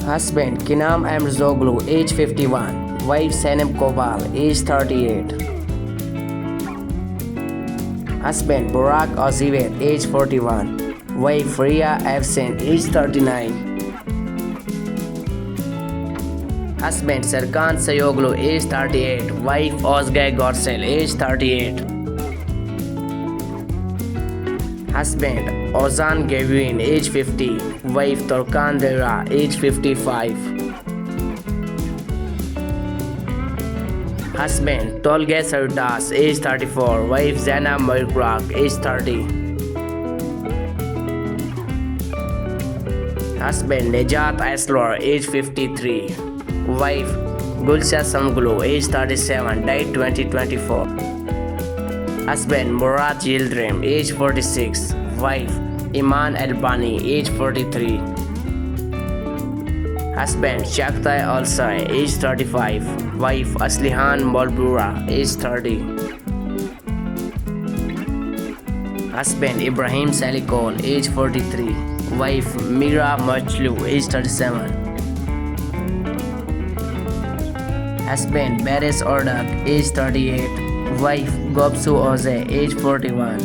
Husband Kinam Emrzoglu, age 51. Wife Senem Kobal, age 38. Husband Burak Ozivet, age 41. Wife Ria Evsen, age 39. Husband Serkan Sayoglu, age 38. Wife Ozgay Gorsel, age 38. Husband Ozan Gavin, age 50. Wife Torkan Dera, age 55. Husband Tolga Sardas, age 34. Wife Zana Merkrak, age 30. Husband Nejat Aslor, age 53. Wife Gulsha Samgulu, age 37, died 2024. Husband Murat Yildirim, age 46. Wife Iman Albani, age 43. Husband Shaktai Alsai, age 35. Wife Aslihan Molbura, age 30. Husband Ibrahim Salikol, age 43. Wife Mira Majlu, age 37. Husband Baris Ordak, age 38. Wife Gobsu Oze, age 41.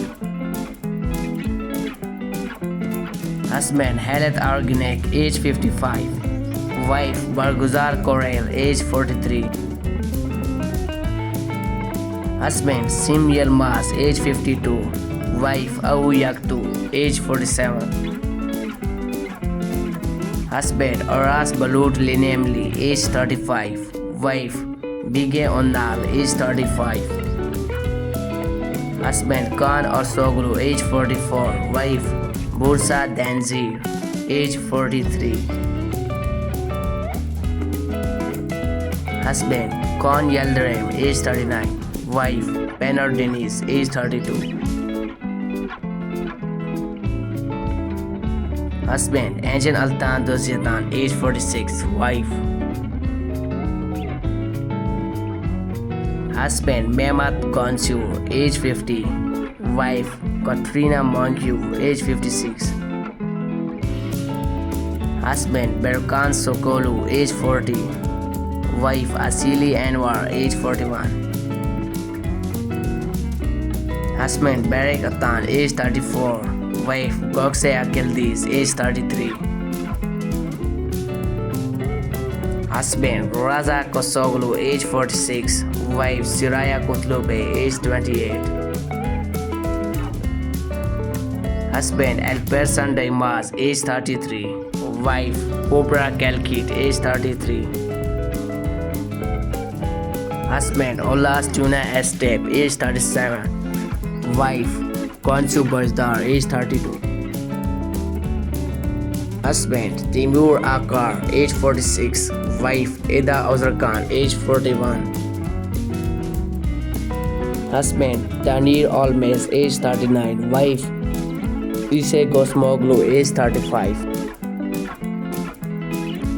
Husband Halet Arginek, age 55. Wife Barguzar Korel, age 43. Husband Sim Yilmaz, age 52. Wife Awu Yaktu, age 47. Husband Aras Balut Linemli, age 35. Wife Bige Ondal, age 35. Husband Khan Orsoglu, age 44. Wife Bursa Danzir, age 43. Husband Khan Yildirim, age 39. Wife Penor Deniz, age 32. Husband Angel Altan Doziatan, age 46. Wife Husband Mehmet Konsur, age 50. Wife Katrina Moncu, age 56. Husband Berkan Sokolu, age 40. Wife Asili Anwar, age 41. Husband Barek Atan, age 34. Wife Gokse Akildiz, age 33. Husband Raza Kosoglu, age 46. Wife Siraya Kutlube, age 28. Husband Alpersan Daimaz, age 33. Wife Cobra Kalkit, age 33. Husband Olas Tuna Estep, age 37. Wife Konsu Bajdar, age 32. Husband Timur Akar, age 46. Wife Eda Ozarkan, age 41. Husband Tanir Olmes, age 39. Wife Ise Gosmoglu, age 35.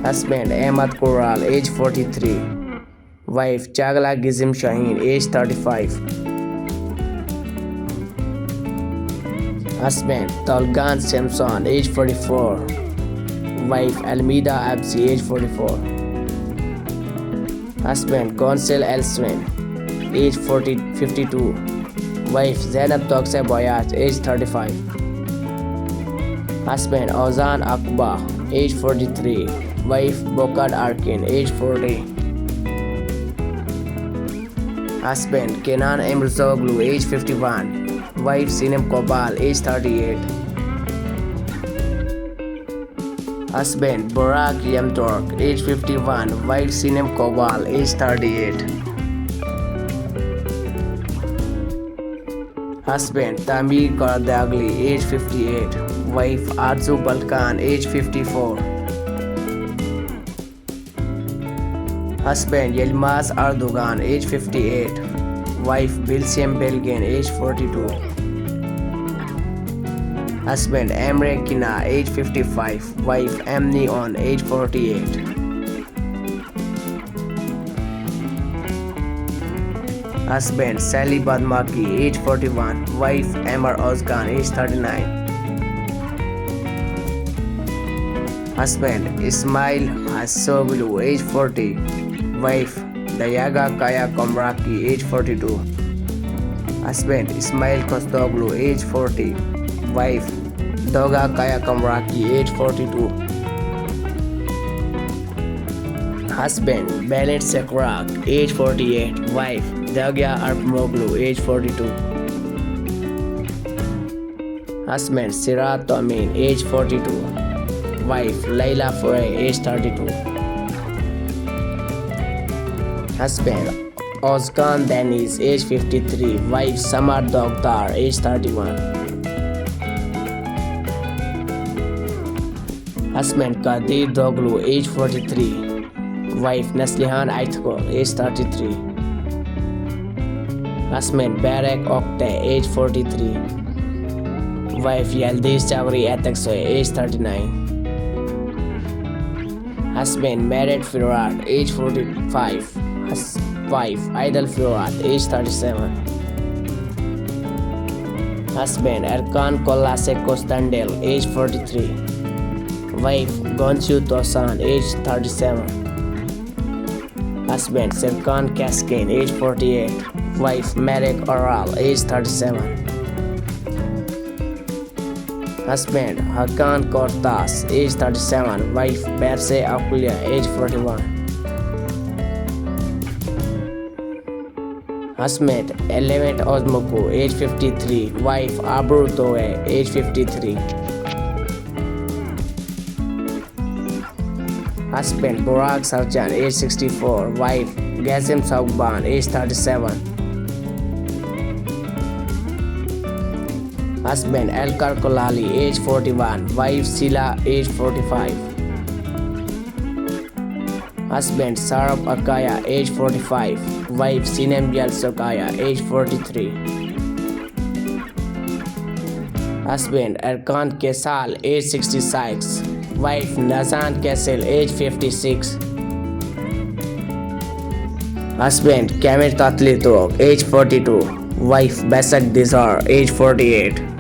Husband Ahmad Koral, age 43. Wife Chagla Gizim Shaheen, age 35. Husband Tolgan Samson, age 44. Wife Almida Absi, age 44. Husband Gonsel Elswin, age 52. Wife Zainab Tokse Boyat, age 35. Husband Ozan Akba, age 43. Wife Bokad Arkin, age 40. Husband Kenan Emrzoglu, age 51. Wife Sinem Kobal, age 38. Husband Borak Yamtork, age 51. Wife Sinem Kobal, age 38. Husband Tamir Karadagli, age 58. Wife Arzu Balkan, age 54. Husband Yilmaz Erdogan, age 58. Wife Bilsem Belgen, age 42. Husband Emre Kina, age 55. Wife Amni On, age 48. Husband Sally Badmaki, age 41. Wife Amar Ozgan, age 39. Husband Ismail Hasoglu, age 40. Wife Dayaga Kaya Komraki, age 42. Husband Ismail Kostoglu, age 40. Wife Doga Kaya Komraki, age 42. Husband Benet Sekrak, age 48. Wife Dagya Arpmoglu, age 42. Husband Sirat Tomin, age 42. Wife Laila Foray, age 32. Husband Ozkan Deniz, age 53. Wife Samar Dogdar, age 31. Husband Kadir Doglu, age 43. Wife Naslihan Aithko, age 33. Husband Barak Okte, age 43. Wife Yaldiz Chawri Ataksoy, age 39. Husband Merit Firat, age 45. Wife Aidal Firat, age 37. Husband Erkan Kolase Kostandel, age 43. Wife Gonchu Tosan, age 37. Husband Serkan Kaskin, age 48. Wife Marek Oral, age 37. Husband Hakan Kortas, age 37. Wife Perse Akulia, age 41. Husband Elemet Ozmoku, age 53. Wife Abru Toe, age 53. Husband Burak Sarjan, age 64. Wife Gazim Saugban, age 37. Husband Elkar Kolali, age 41. Wife Sila, age 45. Husband Sarab Akaya, age 45. Wife Sinem Bial Sokaya, age 43. Husband Erkan Kesal, age 66. Wife Nazan Kesel, age 56. Husband Kamil Tatlitok, age 42. Wife Basak Dizar, age 48.